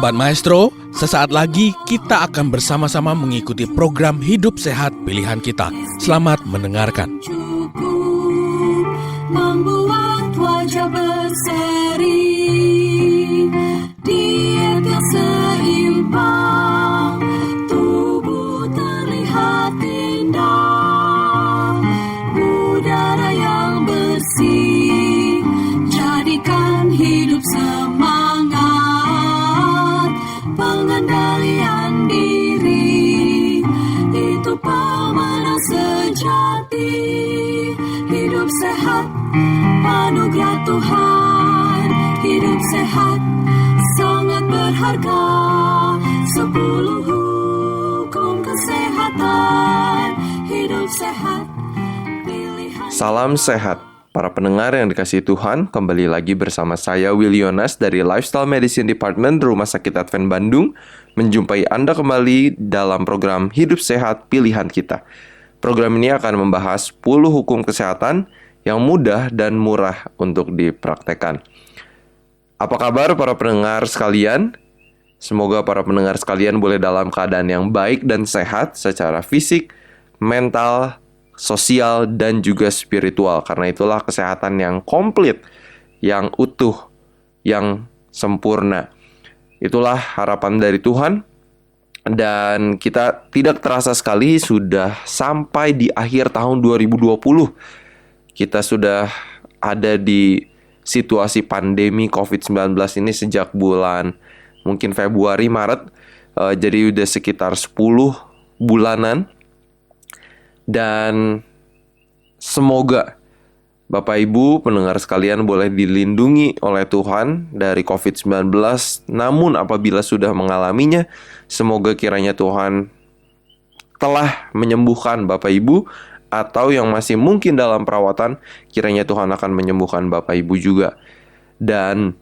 Sobat Maestro, sesaat lagi kita akan bersama-sama mengikuti program Hidup Sehat Pilihan Kita. Selamat mendengarkan. Membuat wajah berseri, diet yang seimbang, tubuh terlihat indah, udara yang bersih, jadikan hidup semangat, pengendalian diri, itu pemenang sejati. Hidup sehat, anugerah Tuhan. Hidup sehat, sangat berharga. 10 hukum kesehatan. Hidup sehat, pilihan. Salam sehat, para pendengar yang dikasihi Tuhan. Kembali lagi bersama saya, Will Yonas dari Lifestyle Medicine Department Rumah Sakit Advent Bandung, menjumpai Anda kembali dalam program Hidup Sehat Pilihan Kita. Program ini akan membahas 10 hukum kesehatan yang mudah dan murah untuk dipraktekkan. Apa kabar para pendengar sekalian? Semoga para pendengar sekalian boleh dalam keadaan yang baik dan sehat secara fisik, mental, sosial, dan juga spiritual. Karena itulah kesehatan yang komplit, yang utuh, yang sempurna. Itulah harapan dari Tuhan. Dan kita tidak terasa sekali sudah sampai di akhir tahun 2020. Kita sudah ada di situasi pandemi COVID-19 ini sejak bulan mungkin Februari, Maret. Jadi udah sekitar 10 bulanan. Dan semoga Bapak Ibu pendengar sekalian boleh dilindungi oleh Tuhan dari COVID-19. Namun apabila sudah mengalaminya, semoga kiranya Tuhan telah menyembuhkan Bapak Ibu, atau yang masih mungkin dalam perawatan, kiranya Tuhan akan menyembuhkan Bapak Ibu juga. Dan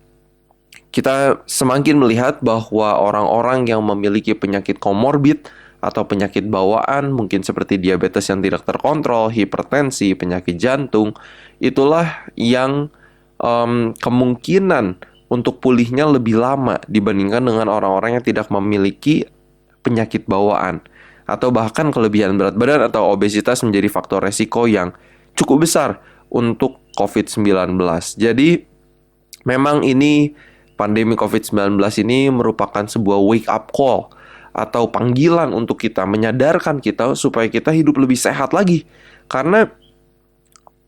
kita semakin melihat bahwa orang-orang yang memiliki penyakit komorbid atau penyakit bawaan, mungkin seperti diabetes yang tidak terkontrol, hipertensi, penyakit jantung, itulah yang kemungkinan untuk pulihnya lebih lama dibandingkan dengan orang-orang yang tidak memiliki penyakit bawaan, atau bahkan kelebihan berat badan atau obesitas menjadi faktor resiko yang cukup besar untuk COVID-19. Jadi memang ini pandemi COVID-19 ini merupakan sebuah wake up call atau panggilan untuk kita, menyadarkan kita supaya kita hidup lebih sehat lagi. Karena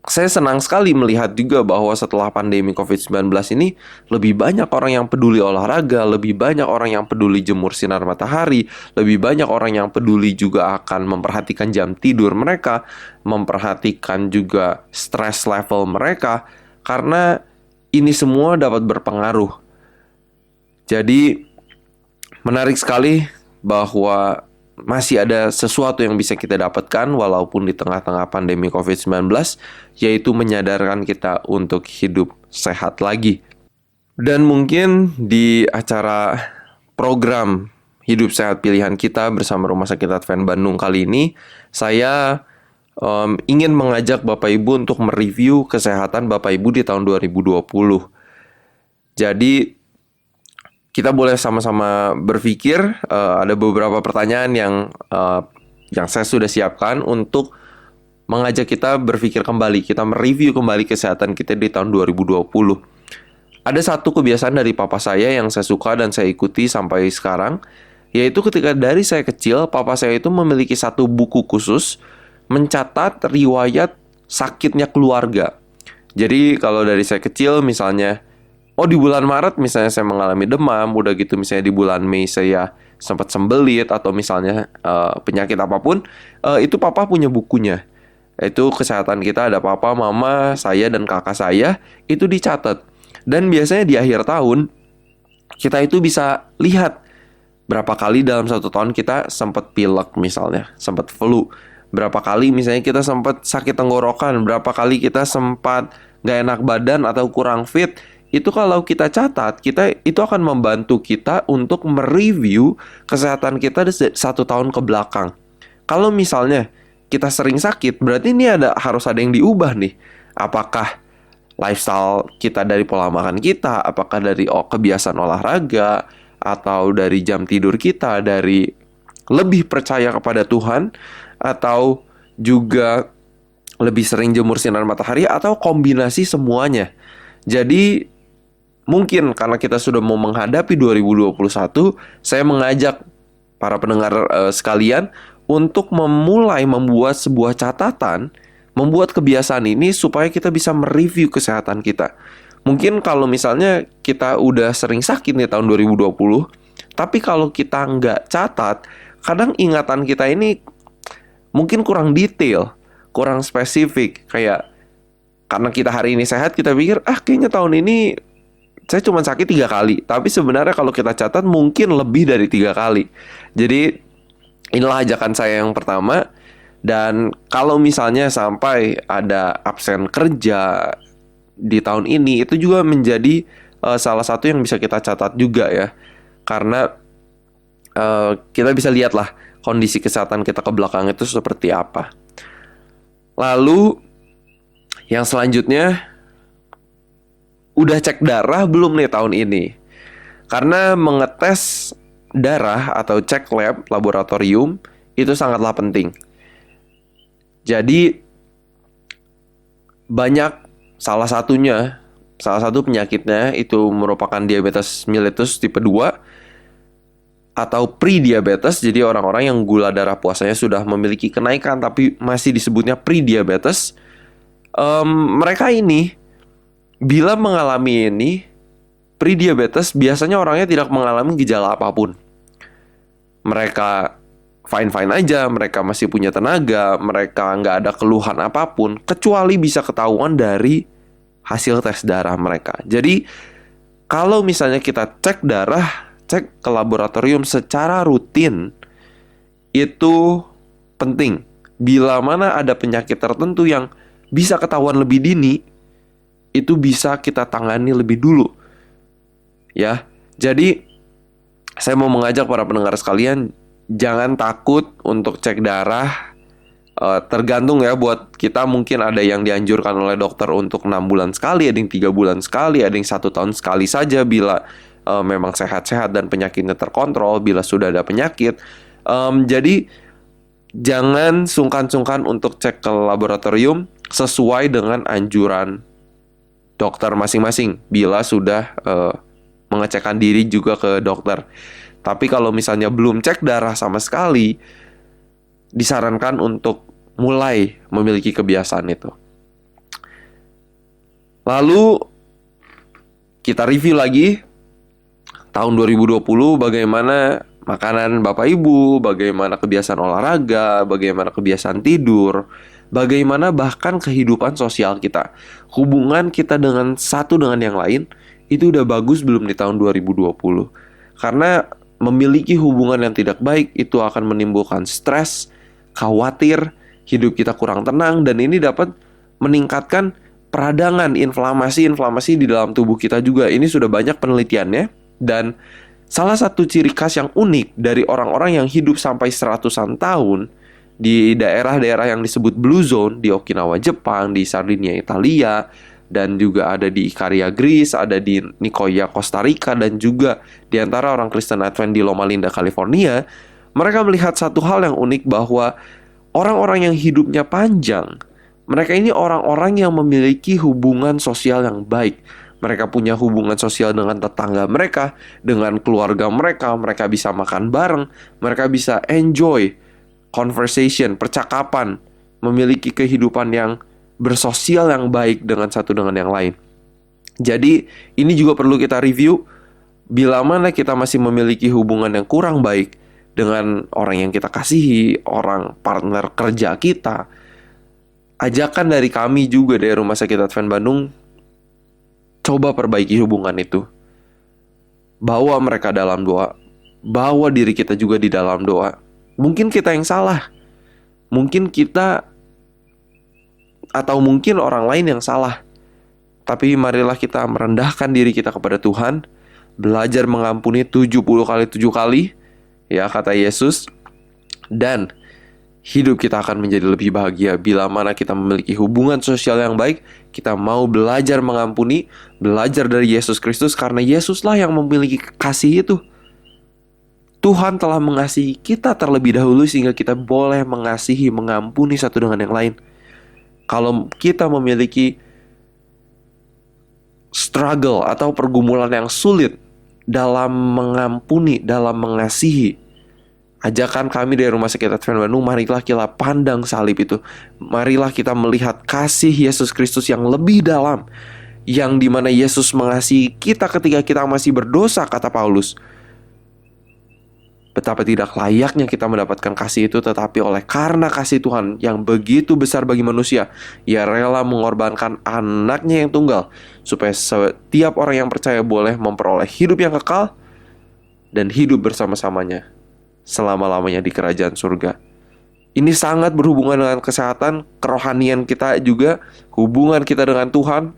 saya senang sekali melihat juga bahwa setelah pandemi COVID-19 ini, lebih banyak orang yang peduli olahraga, lebih banyak orang yang peduli jemur sinar matahari, lebih banyak orang yang peduli juga akan memperhatikan jam tidur mereka, memperhatikan juga stress level mereka, karena ini semua dapat berpengaruh. Jadi menarik sekali bahwa masih ada sesuatu yang bisa kita dapatkan walaupun di tengah-tengah pandemi COVID-19, yaitu menyadarkan kita untuk hidup sehat lagi. Dan mungkin di acara program Hidup Sehat Pilihan Kita bersama Rumah Sakit Advent Bandung kali ini, saya ingin mengajak Bapak Ibu untuk mereview kesehatan Bapak Ibu di tahun 2020. Jadi kita boleh sama-sama berpikir, ada beberapa pertanyaan yang saya sudah siapkan untuk mengajak kita berpikir kembali, kita mereview kembali kesehatan kita di tahun 2020. Ada satu kebiasaan dari papa saya yang saya suka dan saya ikuti sampai sekarang, yaitu ketika dari saya kecil, papa saya itu memiliki satu buku khusus mencatat riwayat sakitnya keluarga. Jadi kalau dari saya kecil misalnya, di bulan Maret misalnya saya mengalami demam, udah gitu misalnya di bulan Mei saya sempat sembelit, atau misalnya penyakit apapun, itu papa punya bukunya. Itu kesehatan kita, ada papa, mama, saya, dan kakak saya, itu dicatat. Dan biasanya di akhir tahun, kita itu bisa lihat berapa kali dalam satu tahun kita sempat pilek misalnya, sempat flu. Berapa kali misalnya kita sempat sakit tenggorokan, berapa kali kita sempat gak enak badan atau kurang fit. Itu kalau kita catat, itu akan membantu kita untuk mereview kesehatan kita di 1 tahun ke belakang. Kalau misalnya kita sering sakit, berarti ini harus ada yang diubah nih. Apakah lifestyle kita dari pola makan kita, apakah dari kebiasaan olahraga, atau dari jam tidur kita, dari lebih percaya kepada Tuhan, atau juga lebih sering jemur sinar matahari, atau kombinasi semuanya. Jadi mungkin karena kita sudah mau menghadapi 2021, saya mengajak para pendengar sekalian untuk memulai membuat sebuah catatan, membuat kebiasaan ini supaya kita bisa mereview kesehatan kita. Mungkin kalau misalnya kita udah sering sakit nih tahun 2020, tapi kalau kita nggak catat, kadang ingatan kita ini mungkin kurang detail, kurang spesifik. Kayak karena kita hari ini sehat, kita pikir, kayaknya tahun ini saya cuma sakit 3 kali. Tapi sebenarnya kalau kita catat mungkin lebih dari 3 kali. Jadi inilah ajakan saya yang pertama. Dan kalau misalnya sampai ada absen kerja di tahun ini, itu juga menjadi salah satu yang bisa kita catat juga ya. Karena kita bisa lihatlah kondisi kesehatan kita ke belakang itu seperti apa. Lalu yang selanjutnya, udah cek darah belum nih tahun ini? Karena mengetes darah atau cek lab, laboratorium, itu sangatlah penting. Jadi banyak, salah satu penyakitnya itu merupakan diabetes mellitus tipe 2 atau pre-diabetes. Jadi orang-orang yang gula darah puasanya sudah memiliki kenaikan tapi masih disebutnya pre-diabetes. Mereka ini bila mengalami ini pre-diabetes, biasanya orangnya tidak mengalami gejala apapun. Mereka fine-fine aja, mereka masih punya tenaga, mereka nggak ada keluhan apapun, kecuali bisa ketahuan dari hasil tes darah mereka. Jadi, kalau misalnya kita cek darah, cek ke laboratorium secara rutin, itu penting. Bila mana ada penyakit tertentu yang bisa ketahuan lebih dini, itu bisa kita tangani lebih dulu. Ya, jadi saya mau mengajak para pendengar sekalian, jangan takut untuk cek darah. Tergantung ya, buat kita mungkin ada yang dianjurkan oleh dokter untuk 6 bulan sekali, ada yang 3 bulan sekali, ada yang 1 tahun sekali saja bila memang sehat-sehat dan penyakitnya terkontrol, bila sudah ada penyakit. Jadi jangan sungkan-sungkan untuk cek ke laboratorium sesuai dengan anjuran dokter masing-masing bila sudah mengecekkan diri juga ke dokter. Tapi kalau misalnya belum cek darah sama sekali, disarankan untuk mulai memiliki kebiasaan itu. Lalu kita review lagi tahun 2020, bagaimana makanan Bapak Ibu, bagaimana kebiasaan olahraga, bagaimana kebiasaan tidur, bagaimana bahkan kehidupan sosial kita. Hubungan kita dengan satu dengan yang lain itu udah bagus belum di tahun 2020? Karena memiliki hubungan yang tidak baik itu akan menimbulkan stres, khawatir, hidup kita kurang tenang, dan ini dapat meningkatkan peradangan, inflamasi di dalam tubuh kita juga. Ini sudah banyak penelitiannya, dan salah satu ciri khas yang unik dari orang-orang yang hidup sampai 100-an tahun di daerah-daerah yang disebut Blue Zone, di Okinawa, Jepang, di Sardinia, Italia, dan juga ada di Ikaria, Greece, ada di Nicoya, Costa Rica, dan juga di antara orang Kristen Advent di Loma Linda, California. Mereka melihat satu hal yang unik, bahwa orang-orang yang hidupnya panjang, mereka ini orang-orang yang memiliki hubungan sosial yang baik. Mereka punya hubungan sosial dengan tetangga mereka, dengan keluarga mereka. Mereka bisa makan bareng, mereka bisa enjoy conversation, percakapan, memiliki kehidupan yang bersosial yang baik dengan satu dengan yang lain. Jadi ini juga perlu kita review. Bila mana kita masih memiliki hubungan yang kurang baik dengan orang yang kita kasihi, orang partner kerja kita, ajakan dari kami juga dari Rumah Sakit Advent Bandung, coba perbaiki hubungan itu. Bawa mereka dalam doa, bawa diri kita juga di dalam doa. Mungkin kita yang salah, mungkin kita atau mungkin orang lain yang salah. Tapi marilah kita merendahkan diri kita kepada Tuhan, belajar mengampuni 70 kali 7 kali, ya kata Yesus, dan hidup kita akan menjadi lebih bahagia bila mana kita memiliki hubungan sosial yang baik. Kita mau belajar mengampuni, belajar dari Yesus Kristus, karena Yesuslah yang memiliki kasih itu. Tuhan telah mengasihi kita terlebih dahulu sehingga kita boleh mengasihi, mengampuni satu dengan yang lain. Kalau kita memiliki struggle atau pergumulan yang sulit dalam mengampuni, dalam mengasihi, ajakan kami dari Rumah Sakit Advent Bandung, marilah kita pandang salib itu. Marilah kita melihat kasih Yesus Kristus yang lebih dalam, yang dimana Yesus mengasihi kita ketika kita masih berdosa, kata Paulus. Betapa tidak layaknya kita mendapatkan kasih itu, tetapi oleh karena kasih Tuhan yang begitu besar bagi manusia, Ia rela mengorbankan anaknya yang tunggal, supaya setiap orang yang percaya boleh memperoleh hidup yang kekal dan hidup bersama-samanya selama-lamanya di kerajaan surga. Ini sangat berhubungan dengan kesehatan, kerohanian kita juga, hubungan kita dengan Tuhan,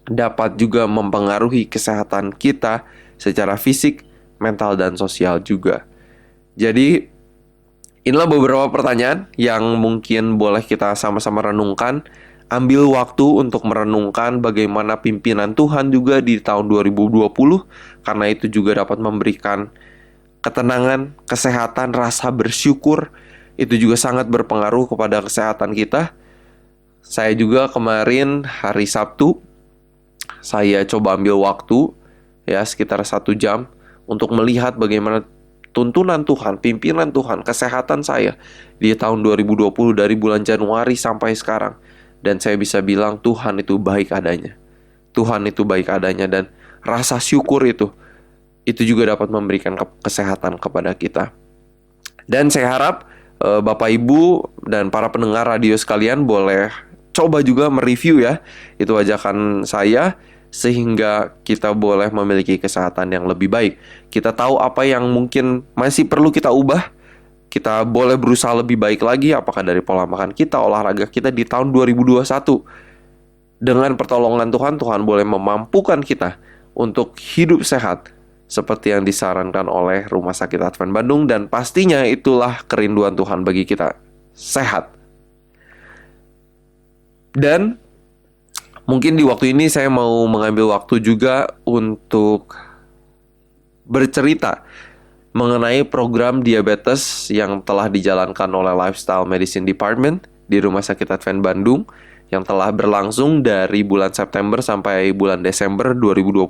dapat juga mempengaruhi kesehatan kita secara fisik, mental, dan sosial juga. Jadi, inilah beberapa pertanyaan yang mungkin boleh kita sama-sama renungkan. Ambil waktu untuk merenungkan bagaimana pimpinan Tuhan juga di tahun 2020, karena itu juga dapat memberikan ketenangan, kesehatan, rasa bersyukur. Itu juga sangat berpengaruh kepada kesehatan kita. Saya juga kemarin hari Sabtu, saya coba ambil waktu ya sekitar 1 jam untuk melihat bagaimana tuntunan Tuhan, pimpinan Tuhan, kesehatan saya di tahun 2020 dari bulan Januari sampai sekarang. Dan saya bisa bilang Tuhan itu baik adanya. Tuhan itu baik adanya, dan rasa syukur itu juga dapat memberikan kesehatan kepada kita. Dan saya harap Bapak Ibu dan para pendengar radio sekalian boleh coba juga mereview ya, itu ajakan saya, sehingga kita boleh memiliki kesehatan yang lebih baik. Kita tahu apa yang mungkin masih perlu kita ubah. Kita boleh berusaha lebih baik lagi, apakah dari pola makan kita, olahraga kita di tahun 2021. Dengan pertolongan Tuhan, Tuhan boleh memampukan kita untuk hidup sehat seperti yang disarankan oleh Rumah Sakit Advent Bandung. Dan pastinya itulah kerinduan Tuhan bagi kita, sehat. Dan mungkin di waktu ini saya mau mengambil waktu juga untuk bercerita mengenai program diabetes yang telah dijalankan oleh Lifestyle Medicine Department di Rumah Sakit Advent Bandung, yang telah berlangsung dari bulan September sampai bulan Desember 2020.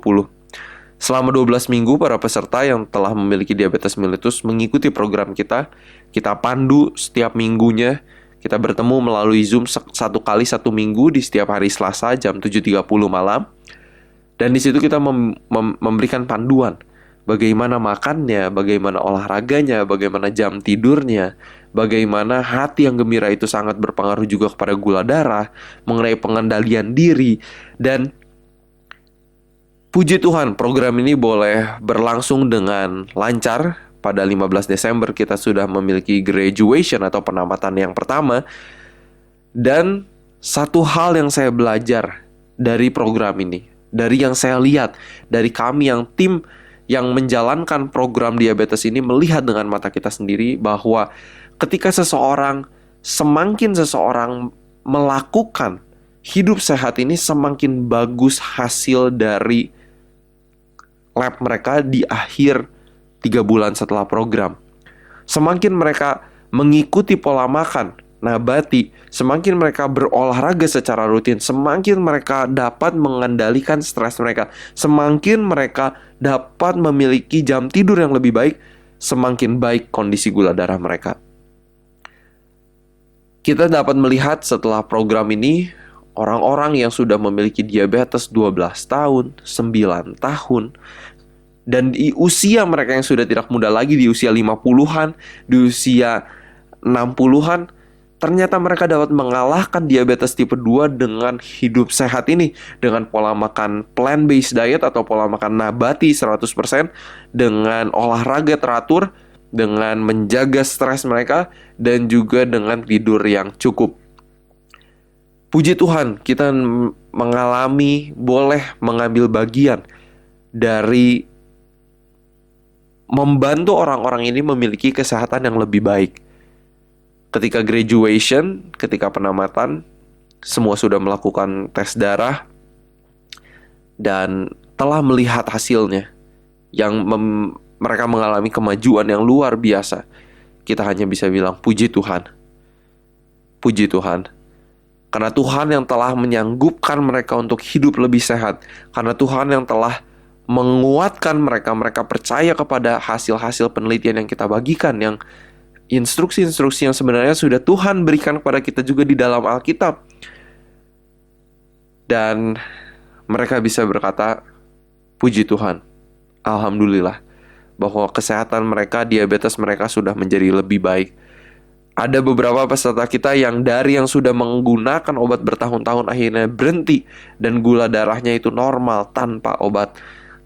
Selama 12 minggu, para peserta yang telah memiliki diabetes mellitus mengikuti program kita. Kita pandu setiap minggunya. Kita bertemu melalui Zoom 1 kali 1 minggu di setiap hari Selasa jam 7.30 malam. Dan di situ kita memberikan panduan bagaimana makannya, bagaimana olahraganya, bagaimana jam tidurnya, bagaimana hati yang gembira itu sangat berpengaruh juga kepada gula darah, mengenai pengendalian diri. Dan puji Tuhan, program ini boleh berlangsung dengan lancar. Pada 15 Desember kita sudah memiliki graduation atau penamatan yang pertama. Dan satu hal yang saya belajar dari program ini, dari yang saya lihat, dari kami yang tim yang menjalankan program diabetes ini, melihat dengan mata kita sendiri bahwa ketika semakin seseorang melakukan hidup sehat ini, semakin bagus hasil dari lab mereka di akhir 3 bulan setelah program. Semakin mereka mengikuti pola makan nabati, semakin mereka berolahraga secara rutin, semakin mereka dapat mengendalikan stres mereka, semakin mereka dapat memiliki jam tidur yang lebih baik, semakin baik kondisi gula darah mereka. Kita dapat melihat setelah program ini, orang-orang yang sudah memiliki diabetes 12 tahun, 9 tahun, dan di usia mereka yang sudah tidak muda lagi, di usia 50-an, di usia 60-an, ternyata mereka dapat mengalahkan diabetes tipe 2 dengan hidup sehat ini, dengan pola makan plant-based diet atau pola makan nabati 100%, dengan olahraga teratur, dengan menjaga stres mereka, dan juga dengan tidur yang cukup. Puji Tuhan, kita boleh mengambil bagian dari membantu orang-orang ini memiliki kesehatan yang lebih baik. Ketika graduation, ketika penamatan, semua sudah melakukan tes darah dan telah melihat hasilnya, yang mereka mengalami kemajuan yang luar biasa, kita hanya bisa bilang puji Tuhan. Puji Tuhan. Karena Tuhan yang telah menyanggupkan mereka untuk hidup lebih sehat. Karena Tuhan yang telah menguatkan mereka. Mereka percaya kepada hasil-hasil penelitian yang kita bagikan, yang instruksi-instruksi yang sebenarnya sudah Tuhan berikan kepada kita juga di dalam Alkitab. Dan mereka bisa berkata, puji Tuhan, alhamdulillah, bahwa kesehatan mereka, diabetes mereka sudah menjadi lebih baik. Ada beberapa peserta kita yang dari yang sudah menggunakan obat bertahun-tahun akhirnya berhenti, dan gula darahnya itu normal tanpa obat.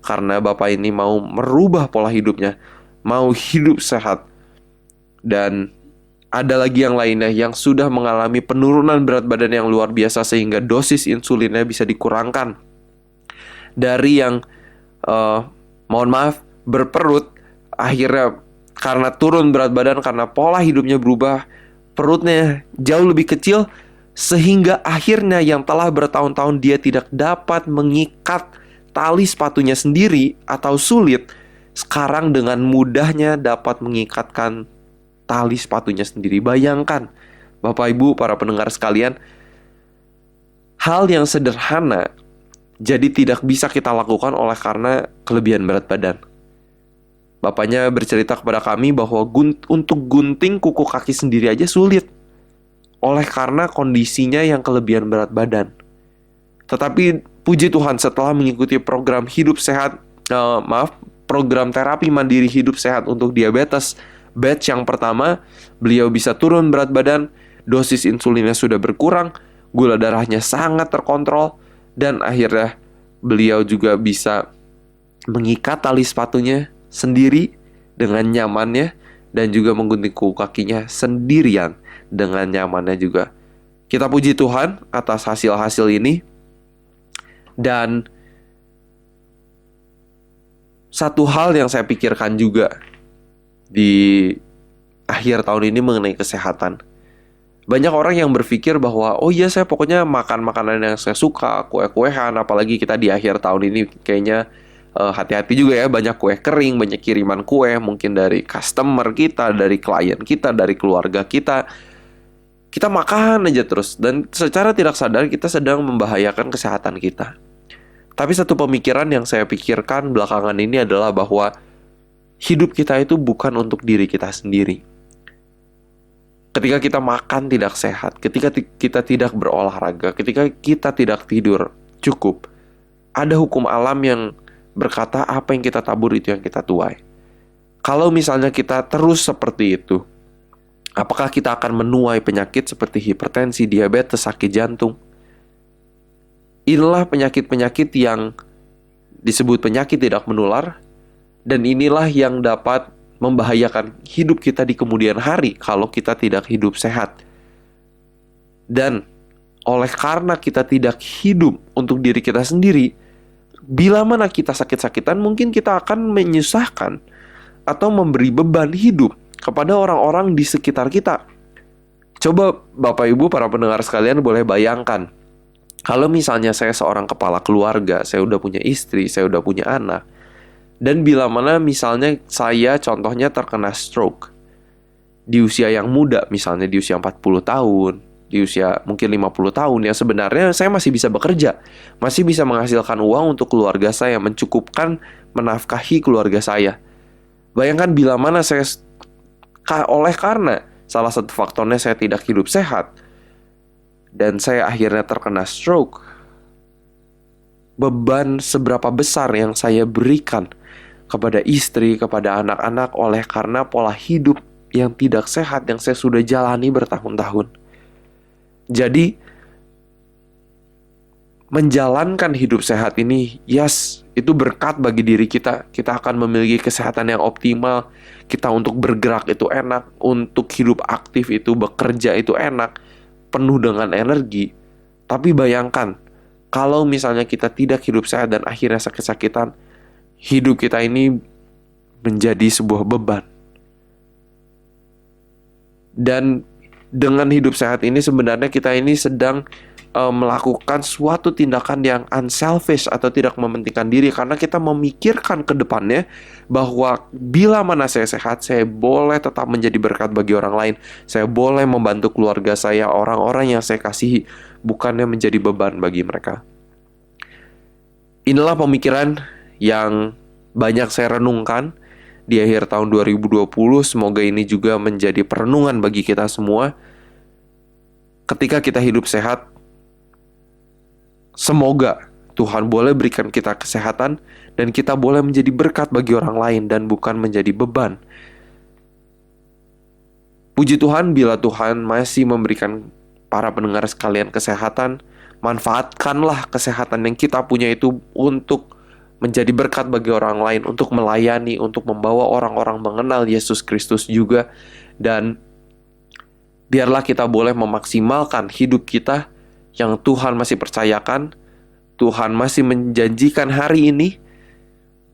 Karena Bapak ini mau merubah pola hidupnya, mau hidup sehat. Dan ada lagi yang lainnya yang sudah mengalami penurunan berat badan yang luar biasa sehingga dosis insulinnya bisa dikurangkan. Dari yang mohon maaf berperut, akhirnya karena turun berat badan, karena pola hidupnya berubah, perutnya jauh lebih kecil, sehingga akhirnya yang telah bertahun-tahun dia tidak dapat mengikat tali sepatunya sendiri atau sulit, sekarang dengan mudahnya dapat mengikatkan tali sepatunya sendiri. Bayangkan, Bapak Ibu, para pendengar sekalian, hal yang sederhana jadi tidak bisa kita lakukan oleh karena kelebihan berat badan. Bapaknya bercerita kepada kami bahwa untuk gunting kuku kaki sendiri aja sulit, oleh karena kondisinya yang kelebihan berat badan. Tetapi puji Tuhan, setelah mengikuti program hidup sehat, program terapi mandiri hidup sehat untuk diabetes, batch yang pertama, beliau bisa turun berat badan, dosis insulinnya sudah berkurang, gula darahnya sangat terkontrol, dan akhirnya beliau juga bisa mengikat tali sepatunya sendiri dengan nyamannya, dan juga menggunting kuku kakinya sendirian dengan nyamannya juga. Kita puji Tuhan atas hasil-hasil ini. Dan satu hal yang saya pikirkan juga di akhir tahun ini mengenai kesehatan. Banyak orang yang berpikir bahwa, oh iya, saya pokoknya makan makanan yang saya suka, kue-kuehan, apalagi kita di akhir tahun ini kayaknya hati-hati juga ya, banyak kue kering, banyak kiriman kue, mungkin dari customer kita, dari klien kita, dari keluarga kita. Kita makan aja terus, dan secara tidak sadar kita sedang membahayakan kesehatan kita. Tapi satu pemikiran yang saya pikirkan belakangan ini adalah bahwa hidup kita itu bukan untuk diri kita sendiri. Ketika kita makan tidak sehat, ketika kita tidak berolahraga, ketika kita tidak tidur cukup, ada hukum alam yang berkata apa yang kita tabur itu yang kita tuai. Kalau misalnya kita terus seperti itu, apakah kita akan menuai penyakit seperti hipertensi, diabetes, sakit jantung? Inilah penyakit-penyakit yang disebut penyakit tidak menular, dan inilah yang dapat membahayakan hidup kita di kemudian hari kalau kita tidak hidup sehat. Dan oleh karena kita tidak hidup untuk diri kita sendiri, bila mana kita sakit-sakitan, mungkin kita akan menyusahkan atau memberi beban hidup kepada orang-orang di sekitar kita. Coba Bapak Ibu para pendengar sekalian boleh bayangkan, kalau misalnya saya seorang kepala keluarga, saya udah punya istri, saya udah punya anak, dan bila mana misalnya saya contohnya terkena stroke di usia yang muda, misalnya di usia 40 tahun, di usia mungkin 50 tahun, yang sebenarnya saya masih bisa bekerja, masih bisa menghasilkan uang untuk keluarga saya, mencukupkan menafkahi keluarga saya. Bayangkan bila mana saya, oleh karena salah satu faktornya saya tidak hidup sehat, dan saya akhirnya terkena stroke, beban seberapa besar yang saya berikan kepada istri, kepada anak-anak oleh karena pola hidup yang tidak sehat yang saya sudah jalani bertahun-tahun. Jadi, menjalankan hidup sehat ini, yes, itu berkat bagi diri kita. Kita akan memiliki kesehatan yang optimal. Kita untuk bergerak itu enak, untuk hidup aktif itu, bekerja itu enak, penuh dengan energi. Tapi bayangkan, kalau misalnya kita tidak hidup sehat dan akhirnya sakit-sakitan, hidup kita ini menjadi sebuah beban. Dan dengan hidup sehat ini sebenarnya kita ini sedang melakukan suatu tindakan yang unselfish atau tidak mementingkan diri, karena kita memikirkan ke depannya bahwa bila mana saya sehat, saya boleh tetap menjadi berkat bagi orang lain, saya boleh membantu keluarga saya, orang-orang yang saya kasihi, bukannya menjadi beban bagi mereka. Inilah pemikiran yang banyak saya renungkan di akhir tahun 2020. Semoga ini juga menjadi perenungan bagi kita semua. Ketika kita hidup sehat, semoga Tuhan boleh berikan kita kesehatan dan kita boleh menjadi berkat bagi orang lain dan bukan menjadi beban. Puji Tuhan bila Tuhan masih memberikan para pendengar sekalian kesehatan. Manfaatkanlah kesehatan yang kita punya itu untuk menjadi berkat bagi orang lain, untuk melayani, untuk membawa orang-orang mengenal Yesus Kristus juga. Dan biarlah kita boleh memaksimalkan hidup kita yang Tuhan masih percayakan. Tuhan masih menjanjikan hari ini.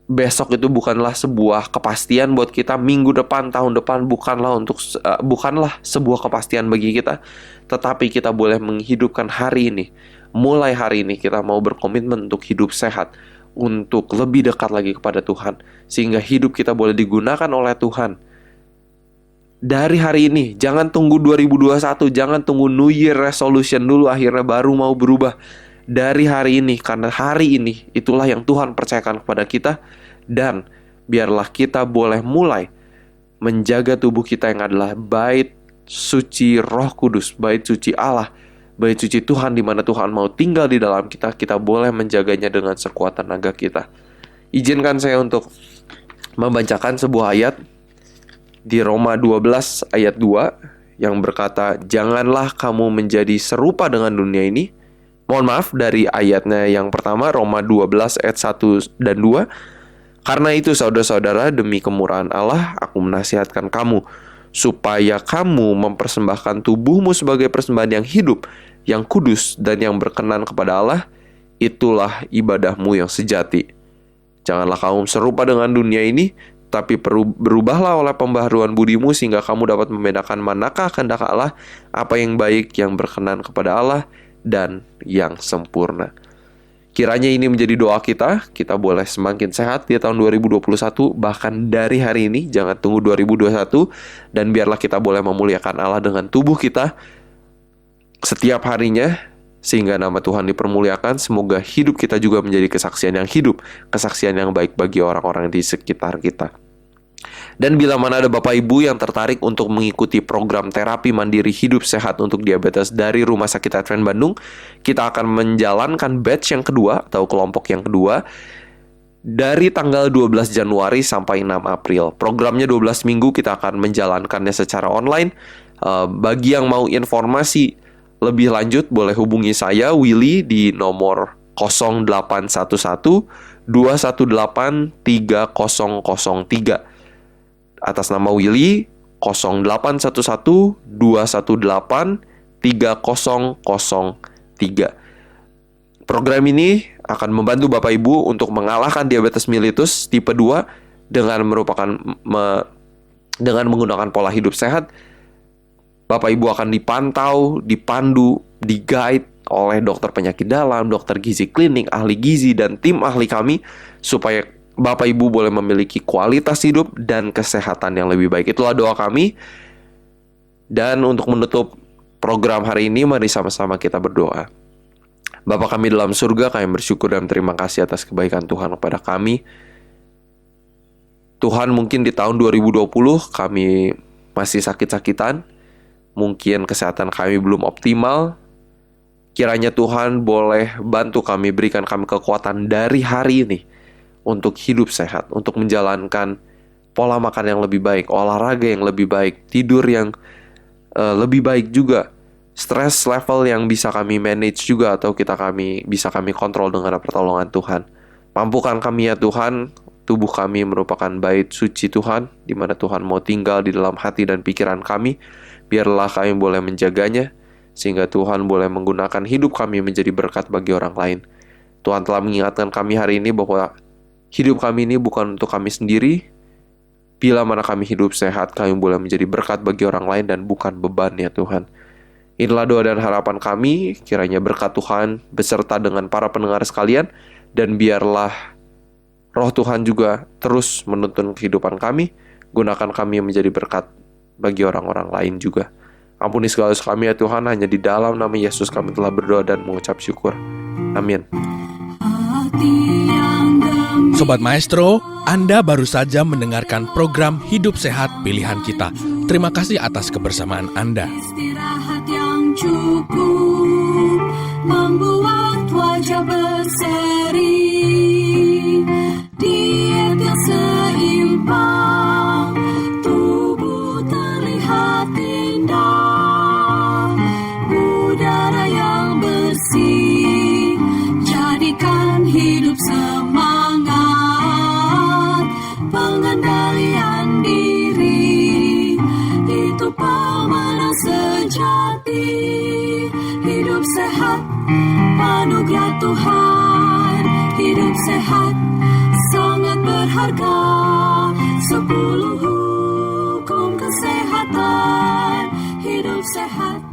Besok itu bukanlah sebuah kepastian buat kita. Minggu depan, tahun depan bukanlah sebuah kepastian bagi kita. Tetapi kita boleh menghidupkan hari ini. Mulai hari ini kita mau berkomitmen untuk hidup sehat, untuk lebih dekat lagi kepada Tuhan, sehingga hidup kita boleh digunakan oleh Tuhan. Dari hari ini, jangan tunggu 2021, jangan tunggu New Year Resolution dulu akhirnya baru mau berubah. Dari hari ini, karena hari ini itulah yang Tuhan percayakan kepada kita. Dan biarlah kita boleh mulai menjaga tubuh kita yang adalah bait suci Roh Kudus, bait suci Allah, bait suci Tuhan, di mana Tuhan mau tinggal di dalam kita. Kita boleh menjaganya dengan sekuat tenaga kita. Izinkan saya untuk membacakan sebuah ayat di Roma 12 ayat 2 yang berkata, "Janganlah kamu menjadi serupa dengan dunia ini." Mohon maaf, dari ayatnya yang pertama, Roma 12 ayat 1 dan 2. "Karena itu saudara-saudara, demi kemurahan Allah, aku menasihatkan kamu, supaya kamu mempersembahkan tubuhmu sebagai persembahan yang hidup, yang kudus, dan yang berkenan kepada Allah. Itulah ibadahmu yang sejati. Janganlah kamu serupa dengan dunia ini, tapi berubahlah oleh pembaharuan budimu, sehingga kamu dapat membedakan manakah kehendak Allah, apa yang baik, yang berkenan kepada Allah, dan yang sempurna." Kiranya ini menjadi doa kita boleh semakin sehat di tahun 2021, bahkan dari hari ini, jangan tunggu 2021, dan biarlah kita boleh memuliakan Allah dengan tubuh kita setiap harinya, sehingga nama Tuhan dipermuliakan. Semoga hidup kita juga menjadi kesaksian yang hidup, kesaksian yang baik bagi orang-orang di sekitar kita. Dan bila mana ada Bapak Ibu yang tertarik untuk mengikuti program terapi mandiri hidup sehat untuk diabetes dari Rumah Sakit Advent Bandung, kita akan menjalankan batch yang kedua atau kelompok yang kedua dari tanggal 12 Januari sampai 6 April. Programnya 12 minggu, kita akan menjalankannya secara online. Bagi yang mau informasi lebih lanjut, boleh hubungi saya, Willy, di nomor 0811 218 3003. Atas nama Willy, 0811 218 3003. Program ini akan membantu Bapak Ibu untuk mengalahkan diabetes mellitus tipe 2 dengan menggunakan pola hidup sehat. Bapak Ibu akan dipantau, dipandu, di-guide oleh dokter penyakit dalam, dokter gizi klinik, ahli gizi, dan tim ahli kami, supaya Bapak Ibu boleh memiliki kualitas hidup dan kesehatan yang lebih baik. Itulah doa kami. Dan untuk menutup program hari ini, mari sama-sama kita berdoa. Bapa kami dalam surga, kami bersyukur dan terima kasih atas kebaikan Tuhan kepada kami. Tuhan, mungkin di tahun 2020 kami masih sakit-sakitan, mungkin kesehatan kami belum optimal. Kiranya Tuhan boleh bantu kami, berikan kami kekuatan dari hari ini untuk hidup sehat, untuk menjalankan pola makan yang lebih baik, olahraga yang lebih baik, tidur yang lebih baik juga, stress level yang bisa kami manage juga, atau bisa kami kontrol dengan pertolongan Tuhan. Mampukan kami ya Tuhan, tubuh kami merupakan bait suci Tuhan, di mana Tuhan mau tinggal di dalam hati dan pikiran kami. Biarlah kami boleh menjaganya, sehingga Tuhan boleh menggunakan hidup kami menjadi berkat bagi orang lain. Tuhan telah mengingatkan kami hari ini bahwa hidup kami ini bukan untuk kami sendiri. Bila mana kami hidup sehat, kami boleh menjadi berkat bagi orang lain dan bukan beban ya Tuhan. Inilah doa dan harapan kami, kiranya berkat Tuhan beserta dengan para pendengar sekalian, dan biarlah Roh Tuhan juga terus menuntun kehidupan kami, gunakan kami menjadi berkat bagi orang-orang lain juga. Ampuni segala dosa kami ya Tuhan, hanya di dalam nama Yesus kami telah berdoa dan mengucap syukur. Amin. Sobat Maestro, Anda baru saja mendengarkan program Hidup Sehat Pilihan Kita. Terima kasih atas kebersamaan Anda. Istirahat yang cukup membuat wajah berseri. Diet yang seimbang, tubuh terlihat indah. Udara yang bersih, jadikan hidup semangat. Pengendalian diri, itu pemenang sejati. Hidup sehat, anugerah Tuhan. Hidup sehat, sangat berharga. 10 hukum kesehatan. Hidup sehat.